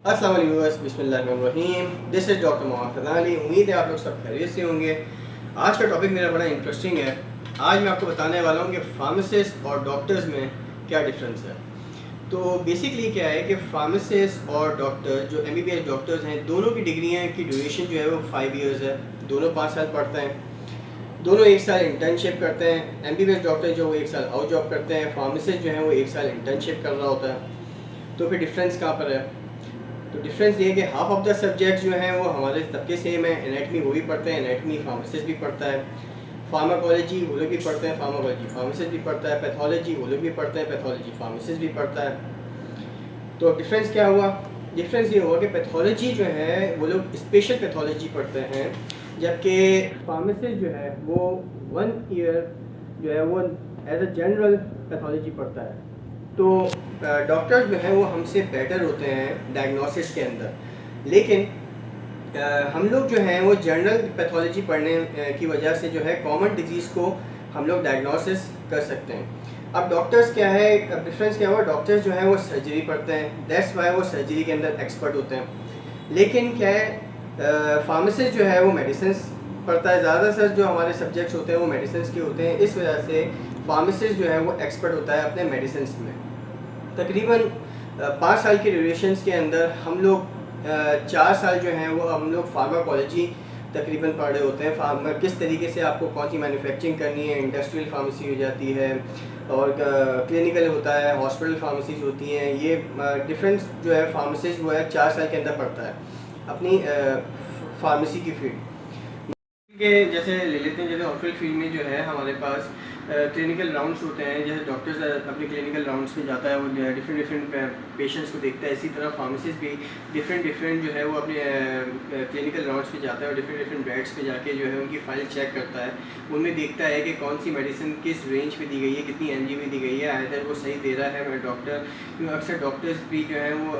अस्सलाम वालेकुम, बिस्मिल्लाहिर्रहमानिर्रहीम। This is doctor Mohammad Ali. उम्मीद है आप लोग सब खैरियत से होंगे। आज का टॉपिक मेरा बड़ा इंटरेस्टिंग है। आज मैं आपको बताने वाला हूँ कि फार्मासिस्ट और डॉक्टर्स में क्या डिफरेंस है। तो बेसिकली क्या है कि फार्मासिस्ट और डॉक्टर जो एमबीबीएस डॉक्टर्स हैं, दोनों की डिग्रियाँ की ड्यूरेशन जो है वो 5 इयर्स है। दोनों 5 साल पढ़ते हैं, दोनों 1 साल इंटर्नशिप करते हैं। एमबीबीएस डॉक्टर जो वो 1 साल आउट जॉब करते हैं, फार्मासिस्ट जो है वो 1 साल इंटर्नशिप कर रहा होता है। तो फिर डिफरेंस कहाँ पर है? तो डिफरेंस ये है कि हाफ ऑफ द सब्जेक्ट्स जो हैं वो हमारे सबके सेम है। एनाटमी वो भी पढ़ते हैं, एनाटमी फार्मासिस्ट भी पढ़ता है। फार्माकोलॉजी वो लोग भी पढ़ते हैं, फार्माकोलॉजी फार्मासिस्ट भी पढ़ता है। पैथोलॉजी वो लोग भी पढ़ते हैं, पैथोलॉजी फार्मासिस्ट भी पढ़ता है। तो डिफरेंस क्या हुआ? डिफरेंस ये हुआ कि पैथोलॉजी जो है वो लोग स्पेशल पैथोलॉजी पढ़ते हैं, जबकि फार्मासिस्ट जो है वो 1 ईयर जो है वो एज अ जनरल पैथोलॉजी पढ़ता है। तो डॉक्टर्स जो हैं वो हमसे बेटर होते हैं डायग्नोसिस के अंदर, लेकिन हम लोग जो हैं वो जनरल पैथोलॉजी पढ़ने की वजह से जो है कॉमन डिजीज़ को हम लोग डायग्नोसिस कर सकते हैं। अब डॉक्टर्स क्या है, अब डिफरेंस क्या हुआ? डॉक्टर्स जो हैं वो सर्जरी पढ़ते हैं, दैट्स वाई वो सर्जरी के अंदर एक्सपर्ट होते हैं। लेकिन क्या है, फार्मासिस्ट जो है वो मेडिसिन पढ़ता है। ज़्यादातर जो हमारे सब्जेक्ट्स होते हैं वो मेडिसिन के होते हैं, इस वजह से फार्मासिस्ट जो है वो एक्सपर्ट होता है अपने मेडिसिन में। तकरीबन 5 साल के ड्यूरेशंस के अंदर हम लोग 4 साल जो हैं वो हम लोग फार्माकोलॉजी तकरीबन पढ़ रहे होते हैं। किस तरीके से आपको कौन सी मैन्युफैक्चरिंग करनी है, इंडस्ट्रियल फार्मेसी हो जाती है और क्लिनिकल होता है, हॉस्पिटल फार्मेसीज होती हैं। ये डिफरेंस जो है फार्मासिस्ट वो है 4 साल के अंदर पढ़ता है अपनी फार्मेसी की फील्ड के। जैसे ले लेते हैं, जैसे हॉस्पिटल फील्ड में जो है हमारे पास क्लिनिकल राउंड्स होते हैं। जैसे डॉक्टर्स अपने क्लिनिकल राउंड्स में जाता है, वो डिफरेंट पेशेंट्स को देखता है। इसी तरह फार्मासिस्ट भी डिफरेंट जो है वो अपने क्लिनिकल राउंड्स पे जाता है और डिफरेंट बेड्स पे जाके जो है उनकी फ़ाइल चेक करता है। उनमें देखता है कि कौन सी मेडिसिन किस रेंज पे दी गई है, कितनी एमजी में दी गई है, आइदर वो सही दे रहा है डॉक्टर। क्योंकि अक्सर डॉक्टर्स भी जो है वो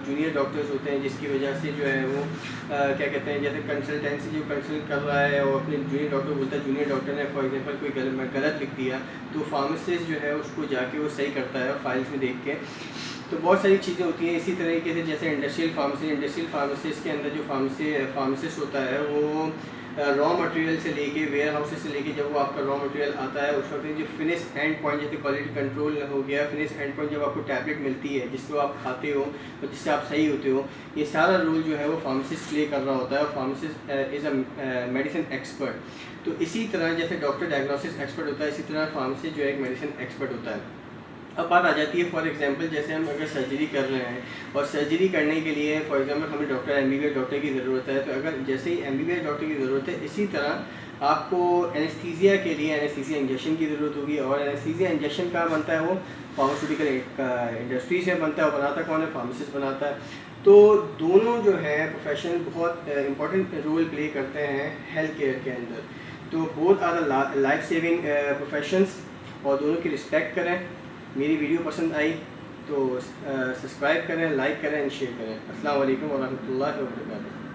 जूनियर डॉक्टर्स होते हैं, जिसकी वजह से जो है वो क्या कहते हैं, जैसे कंसल्टेंसी जो कंसल्ट कर रहा है और अपने जूनियर डॉक्टर बोलता है, जूनियर डॉक्टर ने फॉर एग्जांपल कोई गलत लिख दिया, तो फार्मासिस्ट जो है उसको जाके वो सही करता है फाइल्स में देख के। तो बहुत सारी चीज़ें होती हैं। इसी तरीके से जैसे इंडस्ट्रियल फार्मेसिस्ट के अंदर जो फार्मासिस्ट होता है वो रॉ मटेरियल से लेके वेयर हाउसेस से लेके जब वो आपका रॉ मटेरियल आता है उस वक्त जो फिनिश एंड पॉइंट, जैसे क्वालिटी कंट्रोल हो गया, फिनिश एंड पॉइंट जब आपको टैबलेट मिलती है जिसको आप खाते हो और जिससे आप सही होते हो, ये सारा रोल जो है वो फार्मासिस्ट प्ले कर रहा होता है। और pharmacist is a medicine expert. तो इसी तरह जैसे डॉक्टर डायग्नोसिस एक्सपर्ट होता है, इसी तरह फार्मासिस्ट जो है एक मेडिसिन एक्सपर्ट होता है। अब बात आ जाती है, फॉर एग्जांपल जैसे हम अगर सर्जरी कर रहे हैं और सर्जरी करने के लिए फॉर एग्जांपल हमें एमबीबीएस डॉक्टर की ज़रूरत है, तो अगर जैसे ही एमबीबीएस डॉक्टर की ज़रूरत है, इसी तरह आपको एनेस्थीसिया के लिए एनेस्थीसिया इंजेक्शन की ज़रूरत होगी। और एनेस्थीसिया इंजेक्शन कहाँ बनता है? वो फार्मास्यूटिकल इंडस्ट्री से बनता है। और बनाता कौन है? फार्मासिस्ट बनाता है। तो दोनों जो है प्रोफेशन बहुत इंपॉर्टेंट रोल प्ले करते हैं हेल्थ केयर के अंदर। तो both are the life saving professions, और दोनों की रिस्पेक्ट करें। मेरी वीडियो पसंद आई तो सब्सक्राइब करें, लाइक करें एंड शेयर करें। अस्सलाम वालेकुम व रहमतुल्लाहि व बरकातुहू।